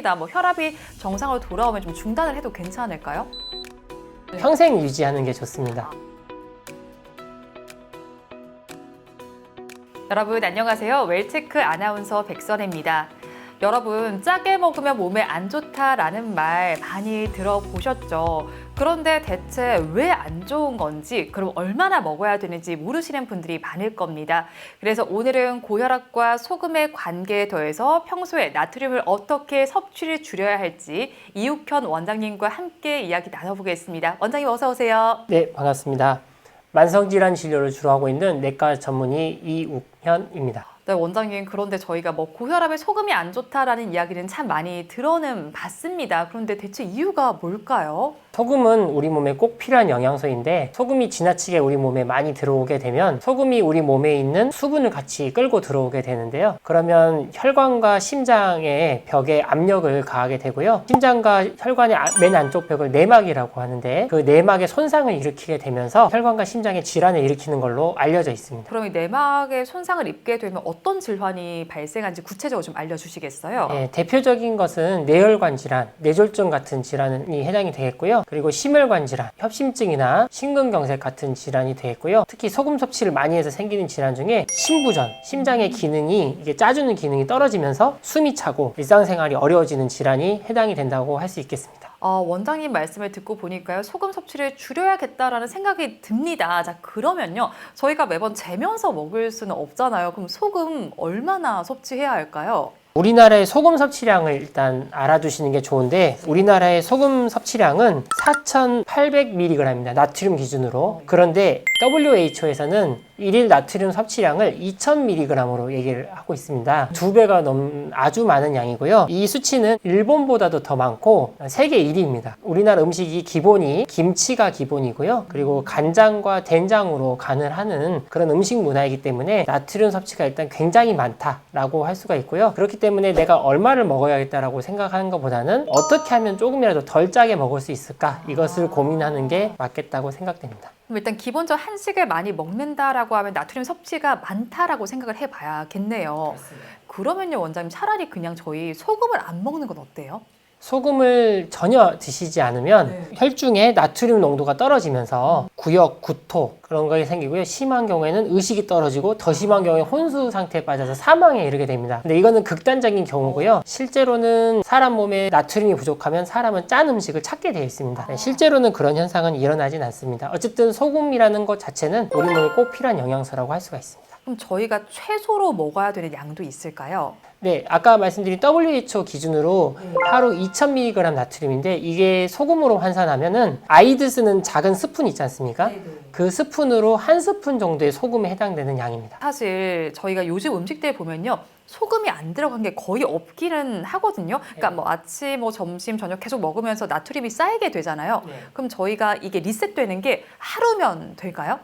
뭐 혈압이 정상으로 돌아오면 좀 중단을 해도 괜찮을까요? 평생 유지하는 게 좋습니다. 여러분 안녕하세요. 웰체크 아나운서 백선혜입니다. 여러분 짜게 먹으면 몸에 안 좋다라는 말 많이 들어보셨죠? 그런데 대체 왜 안 좋은 건지, 그럼 얼마나 먹어야 되는지 모르시는 분들이 많을 겁니다. 그래서 오늘은 고혈압과 소금의 관계에 더해서 평소에 나트륨을 어떻게 섭취를 줄여야 할지 이욱현 원장님과 함께 이야기 나눠보겠습니다. 원장님 어서 오세요. 네, 반갑습니다. 만성질환 진료를 주로 하고 있는 내과 전문의 이욱현입니다. 네, 원장님, 그런데 저희가 뭐 고혈압에 소금이 안 좋다라는 이야기는 참 많이 들어는 봤습니다. 그런데 대체 이유가 뭘까요? 소금은 우리 몸에 꼭 필요한 영양소인데 소금이 지나치게 우리 몸에 많이 들어오게 되면 소금이 우리 몸에 있는 수분을 같이 끌고 들어오게 되는데요. 그러면 혈관과 심장의 벽에 압력을 가하게 되고요. 심장과 혈관의 맨 안쪽 벽을 내막이라고 하는데 그 내막에 손상을 일으키게 되면서 혈관과 심장의 질환을 일으키는 걸로 알려져 있습니다. 그럼 이 내막에 손상을 입게 되면 어떤 질환이 발생하는지 구체적으로 좀 알려주시겠어요? 네, 대표적인 것은 뇌혈관 질환, 뇌졸중 같은 질환이 해당이 되겠고요. 그리고 심혈관 질환, 협심증이나 심근경색 같은 질환이 되겠고요. 특히 소금 섭취를 많이 해서 생기는 질환 중에 심부전, 심장의 기능이 이게 짜주는 기능이 떨어지면서 숨이 차고 일상생활이 어려워지는 질환이 해당이 된다고 할 수 있겠습니다. 원장님 말씀을 듣고 보니까요, 소금 섭취를 줄여야겠다라는 생각이 듭니다. 자, 그러면요, 저희가 매번 재면서 먹을 수는 없잖아요. 그럼 소금 얼마나 섭취해야 할까요? 우리나라의 소금 섭취량을 일단 알아두시는 게 좋은데 우리나라의 소금 섭취량은 4,800mg입니다. 나트륨 기준으로. 그런데 WHO에서는 일일 나트륨 섭취량을 2,000mg으로 얘기를 하고 있습니다. 2배가 넘는 아주 많은 양이고요. 이 수치는 일본보다도 더 많고 세계 1위입니다. 우리나라 음식이 기본이 김치가 기본이고요. 그리고 간장과 된장으로 간을 하는 그런 음식 문화이기 때문에 나트륨 섭취가 일단 굉장히 많다라고 할 수가 있고요. 그렇기 때문에 내가 얼마를 먹어야겠다라고 생각하는 것보다는 어떻게 하면 조금이라도 덜 짜게 먹을 수 있을까? 이것을 고민하는 게 맞겠다고 생각됩니다. 그럼 일단 기본적으로 한식을 많이 먹는다라고 하면 나트륨 섭취가 많다라고 생각을 해봐야겠네요. 그러면요, 원장님, 차라리 그냥 저희 소금을 안 먹는 건 어때요? 소금을 전혀 드시지 않으면 혈중에 나트륨 농도가 떨어지면서 구역, 구토 그런 것이 생기고요. 심한 경우에는 의식이 떨어지고 더 심한 경우에 혼수 상태에 빠져서 사망에 이르게 됩니다. 근데 이거는 극단적인 경우고요. 실제로는 사람 몸에 나트륨이 부족하면 사람은 짠 음식을 찾게 되어 있습니다. 실제로는 그런 현상은 일어나진 않습니다. 어쨌든 소금이라는 것 자체는 우리 몸에 꼭 필요한 영양소라고 할 수가 있습니다. 그럼 저희가 최소로 먹어야 되는 양도 있을까요? 네, 아까 말씀드린 WHO 기준으로 하루 2,000mg 나트륨인데 이게 소금으로 환산하면은 아이들 쓰는 작은 스푼 있지 않습니까? 그 스푼으로 한 스푼 정도의 소금에 해당되는 양입니다. 사실 저희가 요즘 음식들 보면요, 소금이 안 들어간 게 거의 없기는 하거든요. 그러니까 뭐 아침, 뭐 점심, 저녁 계속 먹으면서 나트륨이 쌓이게 되잖아요. 그럼 저희가 이게 리셋되는 게 하루면 될까요?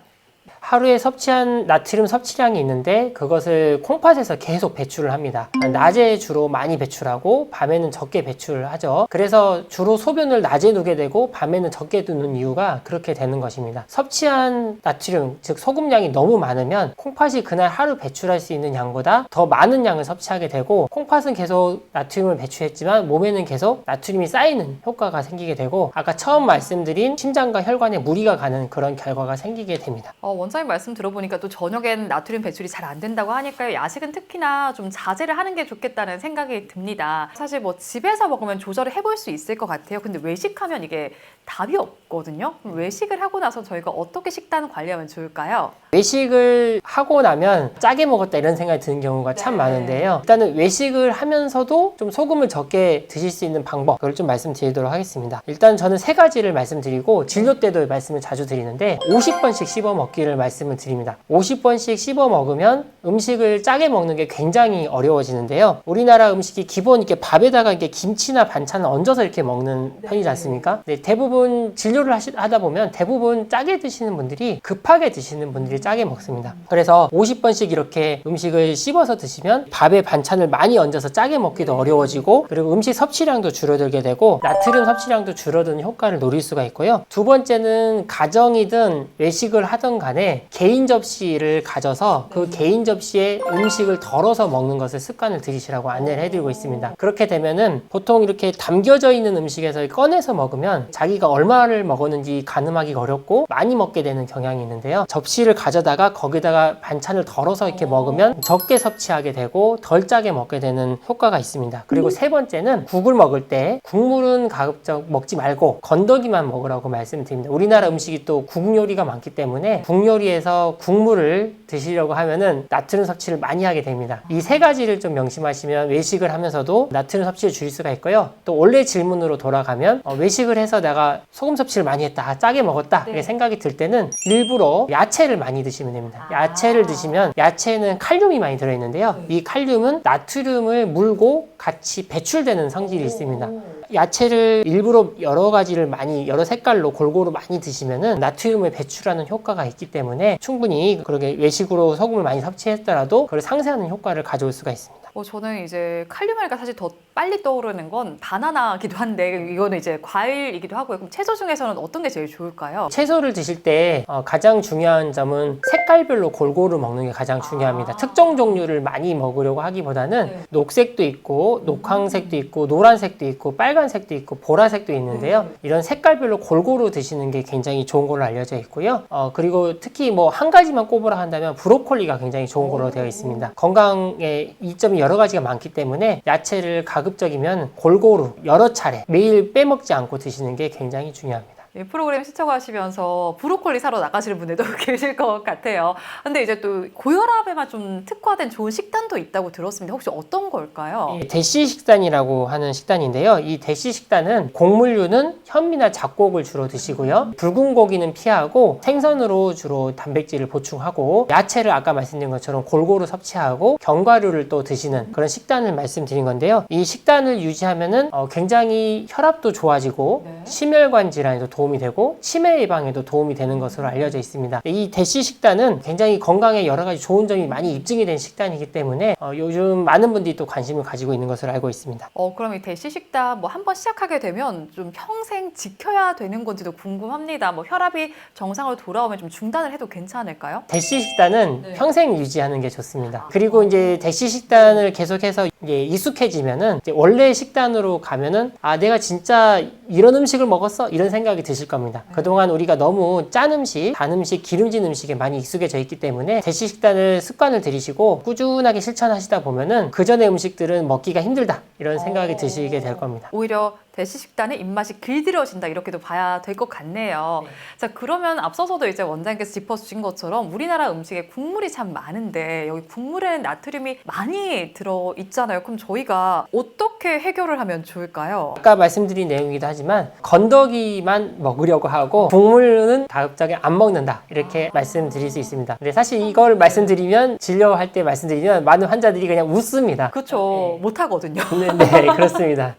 하루에 섭취한 나트륨 섭취량이 있는데 그것을 콩팥에서 계속 배출을 합니다. 낮에 주로 많이 배출하고 밤에는 적게 배출을 하죠. 그래서 주로 소변을 낮에 누게 되고 밤에는 적게 두는 이유가 그렇게 되는 것입니다. 섭취한 나트륨, 즉 소금량이 너무 많으면 콩팥이 그날 하루 배출할 수 있는 양보다 더 많은 양을 섭취하게 되고 콩팥은 계속 나트륨을 배출했지만 몸에는 계속 나트륨이 쌓이는 효과가 생기게 되고 아까 처음 말씀드린 심장과 혈관에 무리가 가는 그런 결과가 생기게 됩니다. 원장님 말씀 들어보니까 또 저녁엔 나트륨 배출이 잘 안 된다고 하니까요, 야식은 특히나 좀 자제를 하는 게 좋겠다는 생각이 듭니다. 사실 뭐 집에서 먹으면 조절을 해볼 수 있을 것 같아요. 근데 외식하면 이게 답이 없거든요. 그럼 외식을 하고 나서 저희가 어떻게 식단 관리하면 좋을까요? 외식을 하고 나면 짜게 먹었다 이런 생각이 드는 경우가 참 많은데요. 일단은 외식을 하면서도 좀 소금을 적게 드실 수 있는 방법, 그걸 좀 말씀드리도록 하겠습니다. 일단 저는 3가지를 말씀드리고 진료 때도 말씀을 자주 드리는데 50번씩 씹어 먹기를 말씀을 드립니다. 50번씩 씹어 먹으면 음식을 짜게 먹는 게 굉장히 어려워지는데요. 우리나라 음식이 기본 이렇게 밥에다가 이렇게 김치나 반찬을 얹어서 이렇게 먹는 편이지 않습니까? 네, 대부분 진료를 하다 보면 대부분 짜게 드시는 분들이 급하게 드시는 분들이 짜게 먹습니다. 그래서 50번씩 이렇게 음식을 씹어서 드시면 밥에 반찬을 많이 얹어서 짜게 먹기도 어려워지고 그리고 음식 섭취량도 줄어들게 되고 나트륨 섭취량도 줄어드는 효과를 노릴 수가 있고요. 두 번째는 가정이든 외식을 하든 간에 때 개인 접시를 가져서 그 개인 접시에 음식을 덜어서 먹는 것을 습관을 들이시라고 안내를 해드리고 있습니다. 그렇게 되면은 보통 이렇게 담겨져 있는 음식에서 꺼내서 먹으면 자기가 얼마를 먹었는지 가늠하기가 어렵고 많이 먹게 되는 경향이 있는데요. 접시를 가져다가 거기다가 반찬을 덜어서 이렇게 먹으면 적게 섭취하게 되고 덜 짜게 먹게 되는 효과가 있습니다. 그리고 세 번째는 국을 먹을 때 국물은 가급적 먹지 말고 건더기만 먹으라고 말씀드립니다. 우리나라 음식이 또 국 요리가 많기 때문에 국 요리에서 국물을 드시려고 하면은 나트륨 섭취를 많이 하게 됩니다. 이 세 가지를 좀 명심하시면 외식을 하면서도 나트륨 섭취를 줄일 수가 있고요. 또 원래 질문으로 돌아가면 외식을 해서 내가 소금 섭취를 많이 했다, 짜게 먹었다 이렇게 생각이 들 때는 일부러 야채를 많이 드시면 됩니다. 야채를 드시면 야채는 칼륨이 많이 들어있는데요. 이 칼륨은 나트륨을 물고 같이 배출되는 성질이 있습니다. 야채를 일부러 여러 가지를 많이 여러 색깔로 골고루 많이 드시면은 나트륨을 배출하는 효과가 있기 때문에 충분히 그렇게 외식으로 소금을 많이 섭취했더라도 그걸 상쇄하는 효과를 가져올 수가 있습니다. 저는 이제 칼륨이니까 사실 더 빨리 떠오르는 건 바나나기도 한데 이거는 이제 과일이기도 하고요. 그럼 채소 중에서는 어떤 게 제일 좋을까요? 채소를 드실 때 가장 중요한 점은 색깔별로 골고루 먹는 게 가장 중요합니다. 특정 종류를 많이 먹으려고 하기보다는 녹색도 있고 녹황색도 있고 노란색도 있고 빨간색도 있고 보라색도 있는데요. 이런 색깔별로 골고루 드시는 게 굉장히 좋은 걸로 알려져 있고요. 그리고 특히 뭐 한 가지만 꼽으라 한다면 브로콜리가 굉장히 좋은 걸로 되어 있습니다. 건강에 이점이 여러 가지가 많기 때문에 야채를 가급적이면 골고루 여러 차례 매일 빼먹지 않고 드시는 게 굉장히 중요합니다. 이 프로그램 시청하시면서 브로콜리 사러 나가시는 분들도 계실 것 같아요. 근데 이제 또 고혈압에만 좀 특화된 좋은 식단도 있다고 들었습니다. 혹시 어떤 걸까요? 대시 식단이라고 하는 식단인데요. 이 대시 식단은 곡물류는 현미나 잡곡을 주로 드시고요. 붉은 고기는 피하고 생선으로 주로 단백질을 보충하고 야채를 아까 말씀드린 것처럼 골고루 섭취하고 견과류를 또 드시는 그런 식단을 말씀드린 건데요. 이 식단을 유지하면은 굉장히 혈압도 좋아지고 심혈관 질환에도 도움이 되고 치매 예방에도 도움이 되는 것으로 알려져 있습니다. 이 대시 식단은 굉장히 건강에 여러 가지 좋은 점이 많이 입증이 된 식단이기 때문에 요즘 많은 분들이 또 관심을 가지고 있는 것으로 알고 있습니다. 그럼 이 대시 식단 뭐 한번 시작하게 되면 좀 평생 지켜야 되는 건지도 궁금합니다. 뭐 혈압이 정상으로 돌아오면 좀 중단을 해도 괜찮을까요? 대시 식단은 평생 유지하는 게 좋습니다. 그리고 이제 대시 식단을 계속해서 이제 익숙해지면은 이제 원래 식단으로 가면은 내가 진짜 이런 음식을 먹었어? 이런 생각이 드실 겁니다. 그동안 우리가 너무 짠 음식, 단 음식, 기름진 음식에 많이 익숙해져 있기 때문에 대시 식단을 습관을 들이시고 꾸준하게 실천하시다 보면은 그 전의 음식들은 먹기가 힘들다 이런 생각이 드시게 될 겁니다. 오히려 대시 식단의 입맛이 길들여진다 이렇게도 봐야 될 것 같네요. 자, 그러면 앞서서도 이제 원장님께서 짚어주신 것처럼 우리나라 음식에 국물이 참 많은데 여기 국물에는 나트륨이 많이 들어있잖아요. 그럼 저희가 어떻게 해결을 하면 좋을까요? 아까 말씀드린 내용이기도 하지만 건더기만 먹으려고 하고 국물은 가급적이 안 먹는다 이렇게 말씀드릴 수 있습니다. 근데 사실 이걸 말씀드리면 진료할 때 말씀드리면 많은 환자들이 그냥 웃습니다. 그렇죠. 못하거든요. 네, 그렇습니다.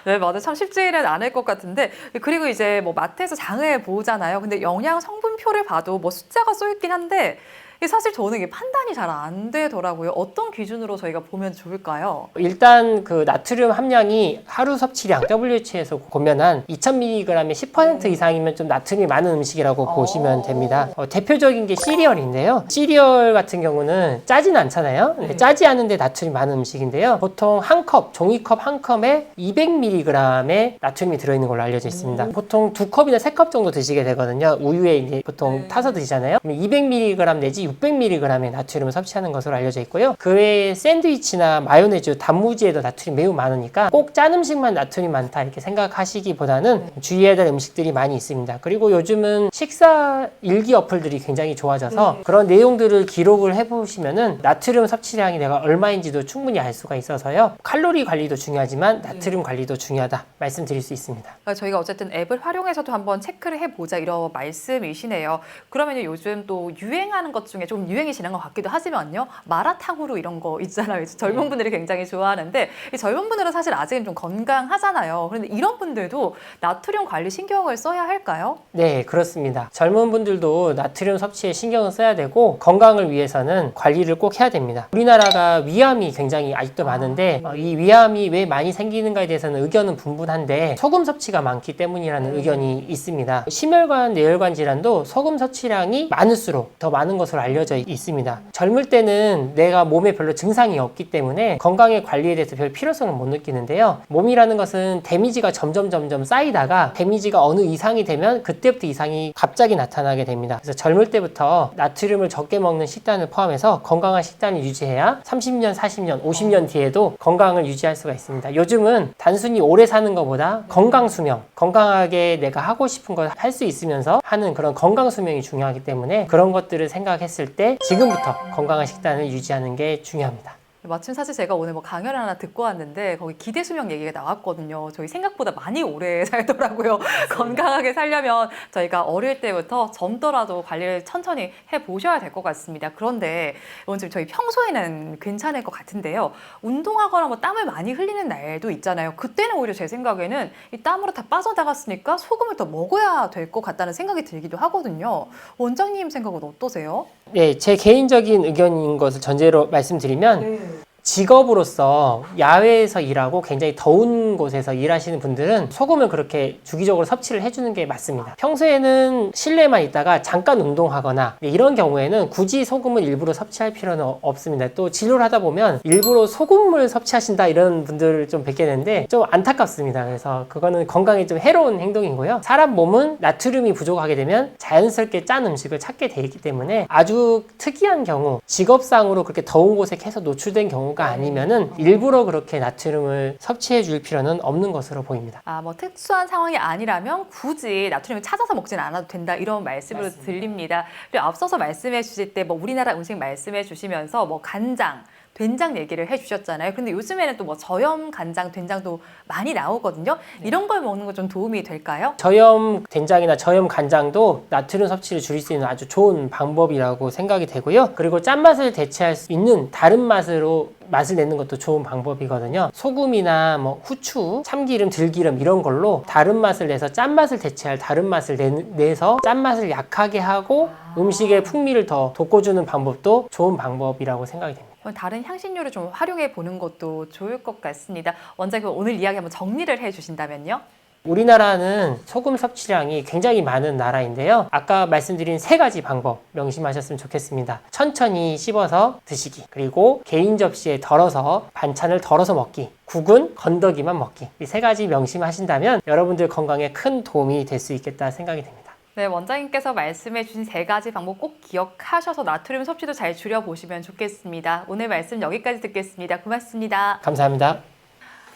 네, 맞아요. 참 쉽지는 않을 것 같은데 그리고 이제 뭐 마트에서 장을 보잖아요. 근데 영양 성분표를 봐도 뭐 숫자가 써 있긴 한데 사실 저는 이게 판단이 잘 안 되더라고요. 어떤 기준으로 저희가 보면 좋을까요? 일단 그 나트륨 함량이 하루 섭취량 WHO에서 보면 한 2000mg의 10% 이상이면 좀 나트륨이 많은 음식이라고 보시면 됩니다. 대표적인 게 시리얼인데요. 시리얼 같은 경우는 짜진 않잖아요. 근데 짜지 않은데 나트륨이 많은 음식인데요. 보통 한 컵, 종이컵 한 컵에 200mg의 나트륨이 들어있는 걸로 알려져 있습니다. 보통 2컵이나 3컵 정도 드시게 되거든요. 우유에 이제 보통 타서 드시잖아요. 200mg 내지 600mg의 나트륨을 섭취하는 것으로 알려져 있고요. 그 외에 샌드위치나 마요네즈, 단무지에도 나트륨이 매우 많으니까 꼭 짠 음식만 나트륨이 많다 이렇게 생각하시기보다는 주의해야 될 음식들이 많이 있습니다. 그리고 요즘은 식사 일기 어플들이 굉장히 좋아져서 그런 내용들을 기록을 해보시면은 나트륨 섭취량이 내가 얼마인지도 충분히 알 수가 있어서요. 칼로리 관리도 중요하지만 나트륨 관리도 중요하다 말씀드릴 수 있습니다. 저희가 어쨌든 앱을 활용해서도 한번 체크를 해보자 이런 말씀이시네요. 그러면 요즘 또 유행하는 것 중에 좀 유행이 지난 것 같기도 하지만요. 마라탕후루 이런 거 있잖아요. 젊은 분들이 굉장히 좋아하는데 이 젊은 분들은 사실 아직은 좀 건강하잖아요. 그런데 이런 분들도 나트륨 관리 신경을 써야 할까요? 네, 그렇습니다. 젊은 분들도 나트륨 섭취에 신경을 써야 되고 건강을 위해서는 관리를 꼭 해야 됩니다. 우리나라가 위암이 굉장히 아직도 많은데 이 위암이 왜 많이 생기는가에 대해서는 의견은 분분한데 소금 섭취가 많기 때문이라는 의견이 있습니다. 심혈관, 뇌혈관 질환도 소금 섭취량이 많을수록 더 많은 것으로 알려져 있습니다. 젊을 때는 내가 몸에 별로 증상이 없기 때문에 건강의 관리에 대해서 별 필요성을 못 느끼는데요. 몸이라는 것은 데미지가 점점 쌓이다가 데미지가 어느 이상이 되면 그때부터 이상이 갑자기 나타나게 됩니다. 그래서 젊을 때부터 나트륨을 적게 먹는 식단을 포함해서 건강한 식단을 유지해야 30년, 40년, 50년 뒤에도 건강을 유지할 수가 있습니다. 요즘은 단순히 오래 사는 것보다 건강 수명, 건강하게 내가 하고 싶은 걸 할 수 있으면서 하는 그런 건강 수명이 중요하기 때문에 그런 것들을 생각했을 때 지금부터 건강한 식단을 유지하는 게 중요합니다. 마침 사실 제가 오늘 뭐 강연을 하나 듣고 왔는데 거기 기대 수명 얘기가 나왔거든요. 저희 생각보다 많이 오래 살더라고요. 건강하게 살려면 저희가 어릴 때부터 젊더라도 관리를 천천히 해보셔야 될 것 같습니다. 그런데 이건 지금 저희 평소에는 괜찮을 것 같은데요. 운동하거나 뭐 땀을 많이 흘리는 날도 있잖아요. 그때는 오히려 제 생각에는 이 땀으로 다 빠져나갔으니까 소금을 더 먹어야 될 것 같다는 생각이 들기도 하거든요. 원장님 생각은 어떠세요? 네, 제 개인적인 의견인 것을 전제로 말씀드리면 직업으로서 야외에서 일하고 굉장히 더운 곳에서 일하시는 분들은 소금을 그렇게 주기적으로 섭취를 해주는 게 맞습니다. 평소에는 실내에만 있다가 잠깐 운동하거나 이런 경우에는 굳이 소금을 일부러 섭취할 필요는 없습니다. 또 진료를 하다 보면 일부러 소금을 섭취하신다 이런 분들을 좀 뵙게 되는데 좀 안타깝습니다. 그래서 그거는 건강에 좀 해로운 행동이고요. 사람 몸은 나트륨이 부족하게 되면 자연스럽게 짠 음식을 찾게 돼 있기 때문에 아주 특이한 경우 직업상으로 그렇게 더운 곳에 계속 노출된 경우 아니면은 일부러 그렇게 나트륨을 섭취해 줄 필요는 없는 것으로 보입니다. 뭐 특수한 상황이 아니라면 굳이 나트륨을 찾아서 먹지는 않아도 된다 이런 말씀으로 맞습니다. 들립니다. 그리고 앞서서 말씀해 주실 때 뭐 우리나라 음식 말씀해 주시면서 뭐 간장, 된장 얘기를 해주셨잖아요. 근데 요즘에는 또 뭐 저염 간장, 된장도 많이 나오거든요. 이런 걸 먹는 거 좀 도움이 될까요? 저염 된장이나 저염 간장도 나트륨 섭취를 줄일 수 있는 아주 좋은 방법이라고 생각이 되고요. 그리고 짠맛을 대체할 수 있는 다른 맛을 내는 것도 좋은 방법이거든요. 소금이나 뭐 후추, 참기름, 들기름 이런 걸로 다른 맛을 내서 짠맛을 대체할 다른 맛을 내서 짠맛을 약하게 하고 음식의 풍미를 더 돋궈주는 방법도 좋은 방법이라고 생각이 됩니다. 다른 향신료를 좀 활용해 보는 것도 좋을 것 같습니다. 원장님 오늘 이야기 한번 정리를 해 주신다면요? 우리나라는 소금 섭취량이 굉장히 많은 나라인데요. 아까 말씀드린 3가지 방법 명심하셨으면 좋겠습니다. 천천히 씹어서 드시기, 그리고 개인 접시에 덜어서 반찬을 덜어서 먹기, 국은 건더기만 먹기. 이 3가지 명심하신다면 여러분들 건강에 큰 도움이 될 수 있겠다 생각이 됩니다. 네, 원장님께서 말씀해 주신 3가지 방법 꼭 기억하셔서 나트륨 섭취도 잘 줄여보시면 좋겠습니다. 오늘 말씀 여기까지 듣겠습니다. 고맙습니다. 감사합니다.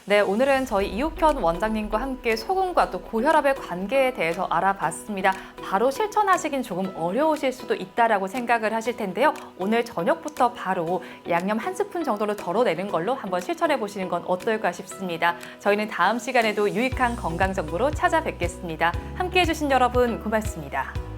네, 오늘은 저희 이옥현 원장님과 함께 소금과 또 고혈압의 관계에 대해서 알아봤습니다. 바로 실천하시긴 조금 어려우실 수도 있다라고 생각을 하실 텐데요. 오늘 저녁부터 바로 양념 1스푼 정도로 덜어내는 걸로 한번 실천해 보시는 건 어떨까 싶습니다. 저희는 다음 시간에도 유익한 건강 정보로 찾아뵙겠습니다. 함께해 주신 여러분 고맙습니다.